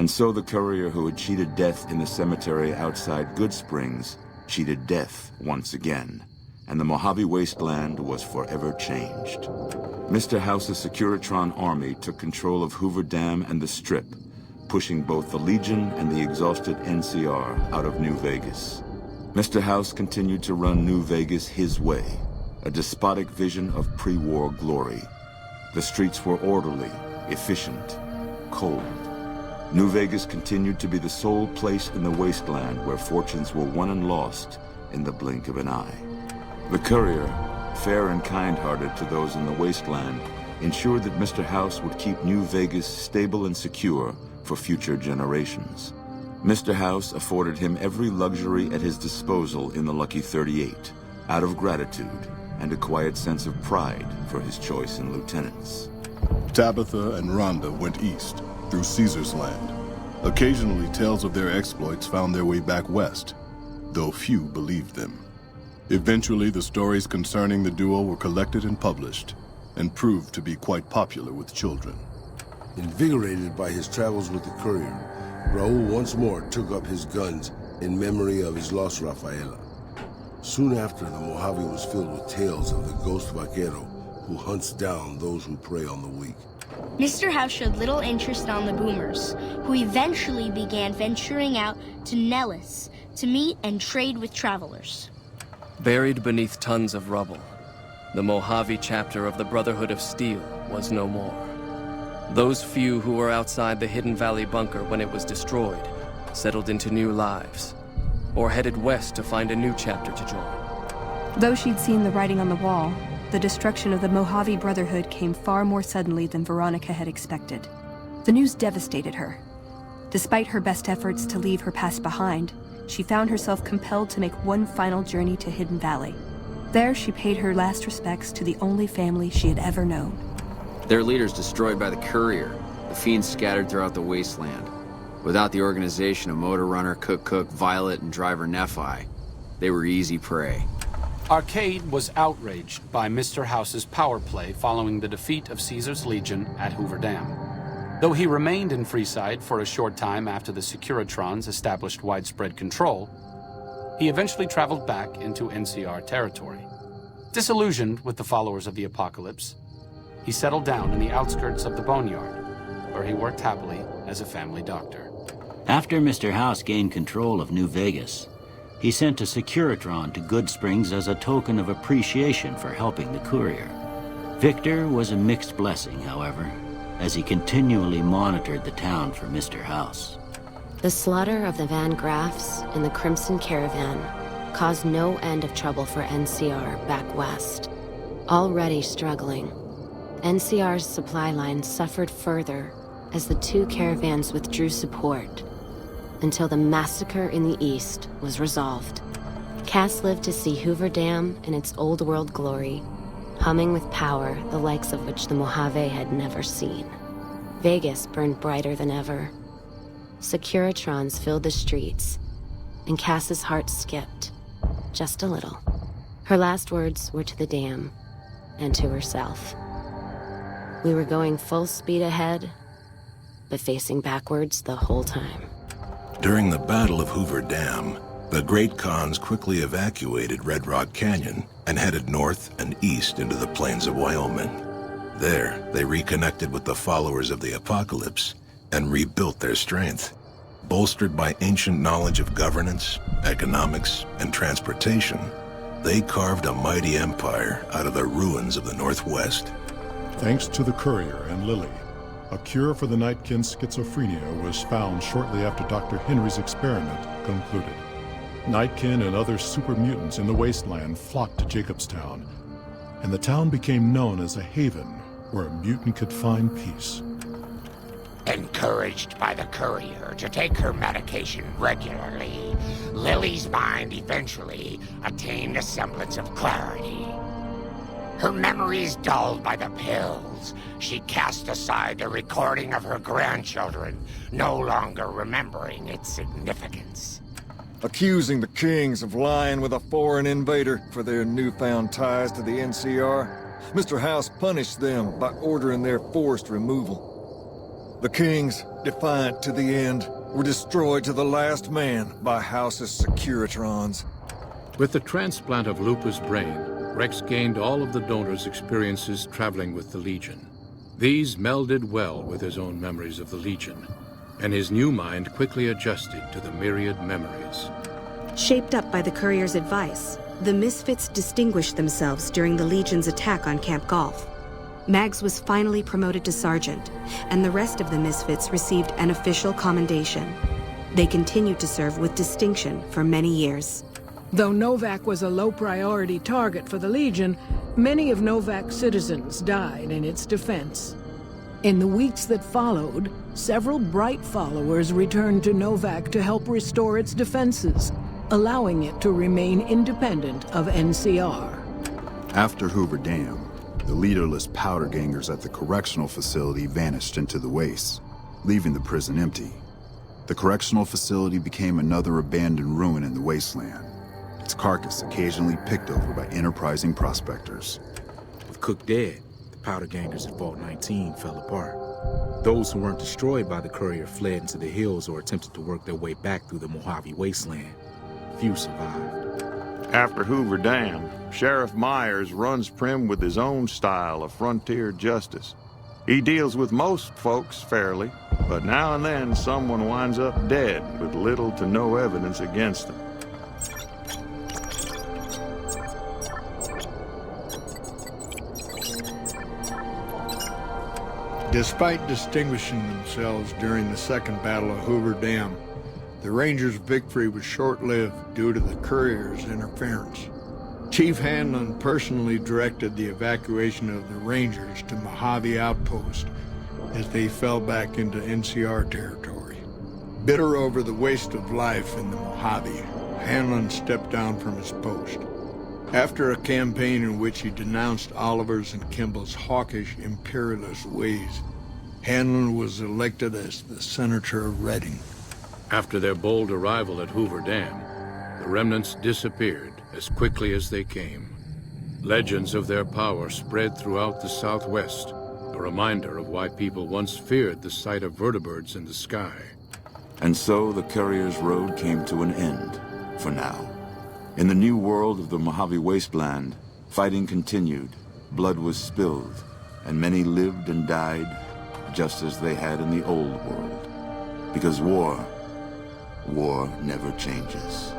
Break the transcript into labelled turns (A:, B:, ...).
A: And so the courier who had cheated death in the cemetery outside Goodsprings cheated death once again, and the Mojave wasteland was forever changed. Mr. House's Securitron army took control of Hoover Dam and the Strip, pushing both the Legion and the exhausted NCR out of New Vegas. Mr. House continued to run New Vegas his way, a despotic vision of pre-war glory. The streets were orderly, efficient, cold. New Vegas continued to be the sole place in the wasteland where fortunes were won and lost in the blink of an eye. The courier, fair and kind-hearted to those in the wasteland, ensured that Mr. House would keep New Vegas stable and secure for future generations. Mr. House afforded him every luxury at his disposal in the Lucky 38, out of gratitude and a quiet sense of pride for his choice in lieutenants.
B: Tabitha and Rhonda went east, through Caesar's land. Occasionally, tales of their exploits found their way back west, though few believed them. Eventually, the stories concerning the duo were collected and published, and proved to be quite popular with children.
C: Invigorated by his travels with the courier, Raul once more took up his guns in memory of his lost Rafaela. Soon after, the Mojave was filled with tales of the ghost vaquero who hunts down those who prey on the weak.
D: Mr. House showed little interest on the boomers, who eventually began venturing out to Nellis to meet and trade with travelers.
E: Buried beneath tons of rubble, the Mojave chapter of the Brotherhood of Steel was no more. Those few who were outside the Hidden Valley bunker when it was destroyed settled into new lives, or headed west to find a new chapter to join.
F: Though she'd seen the writing on the wall, the destruction of the Mojave Brotherhood came far more suddenly than Veronica had expected. The news devastated her. Despite her best efforts to leave her past behind, she found herself compelled to make one final journey to Hidden Valley. There, she paid her last respects to the only family she had ever known.
G: Their leaders destroyed by the courier, the fiends scattered throughout the wasteland. Without the organization of Motor Runner, Cook, Violet, and Driver Nephi, they were easy prey.
H: Arcade was outraged by Mr. House's power play following the defeat of Caesar's Legion at Hoover Dam. Though he remained in Freeside for a short time after the Securitrons established widespread control, he eventually traveled back into NCR territory. Disillusioned with the followers of the apocalypse, he settled down in the outskirts of the Boneyard, where he worked happily as a family doctor.
I: After Mr. House gained control of New Vegas, he sent a Securitron to Goodsprings as a token of appreciation for helping the courier. Victor was a mixed blessing, however, as he continually monitored the town for Mr. House.
J: The slaughter of the Van Graffs and the Crimson Caravan caused no end of trouble for NCR back west. Already struggling, NCR's supply line suffered further as the two caravans withdrew support, until the massacre in the east was resolved. Cass lived to see Hoover Dam in its old world glory, humming with power the likes of which the Mojave had never seen. Vegas burned brighter than ever. Securitrons filled the streets, and Cass's heart skipped, just a little. Her last words were to the dam, and to herself. We were going full speed ahead, but facing backwards the whole time.
K: During the Battle of Hoover Dam, the Great Khans quickly evacuated Red Rock Canyon and headed north and east into the plains of Wyoming. There, they reconnected with the followers of the apocalypse and rebuilt their strength. Bolstered by ancient knowledge of governance, economics, and transportation, they carved a mighty empire out of the ruins of the Northwest.
B: Thanks to the courier and Lily, a cure for the Nightkin's schizophrenia was found shortly after Dr. Henry's experiment concluded. Nightkin and other super mutants in the wasteland flocked to Jacobstown, and the town became known as a haven where a mutant could find peace.
L: Encouraged by the courier to take her medication regularly, Lily's mind eventually attained a semblance of clarity. Her memories dulled by the pills, she cast aside the recording of her grandchildren, no longer remembering its significance.
M: Accusing the kings of lying with a foreign invader for their newfound ties to the NCR, Mr. House punished them by ordering their forced removal. The kings, defiant to the end, were destroyed to the last man by House's Securitrons.
N: With the transplant of Lupa's brain, Rex gained all of the donor's experiences traveling with the Legion. These melded well with his own memories of the Legion, and his new mind quickly adjusted to the myriad memories.
O: Shaped up by the courier's advice, the Misfits distinguished themselves during the Legion's attack on Camp Golf. Mags was finally promoted to sergeant, and the rest of the Misfits received an official commendation. They continued to serve with distinction for many years.
P: Though Novak was a low-priority target for the Legion, many of Novak's citizens died in its defense. In the weeks that followed, several bright followers returned to Novak to help restore its defenses, allowing it to remain independent of NCR.
Q: After Hoover Dam, the leaderless powder gangers at the correctional facility vanished into the wastes, leaving the prison empty. The correctional facility became another abandoned ruin in the wasteland, its carcass occasionally picked over by enterprising prospectors.
R: With Cook dead, the powder gangers at Vault 19 fell apart. Those who weren't destroyed by the courier fled into the hills or attempted to work their way back through the Mojave wasteland. Few survived.
S: After Hoover Dam, Sheriff Myers runs Prim with his own style of frontier justice. He deals with most folks fairly, but now and then someone winds up dead with little to no evidence against them.
T: Despite distinguishing themselves during the Second Battle of Hoover Dam, the Rangers' victory was short-lived due to the courier's interference. Chief Hanlon personally directed the evacuation of the Rangers to Mojave Outpost as they fell back into NCR territory. Bitter over the waste of life in the Mojave, Hanlon stepped down from his post. After a campaign in which he denounced Oliver's and Kimball's hawkish, imperialist ways, Hanlon was elected as the Senator of Reading.
N: After their bold arrival at Hoover Dam, the remnants disappeared as quickly as they came. Legends of their power spread throughout the Southwest, a reminder of why people once feared the sight of vertibirds in the sky.
A: And so the courier's road came to an end, for now. In the new world of the Mojave Wasteland, fighting continued, blood was spilled, and many lived and died just as they had in the old world. Because war never changes.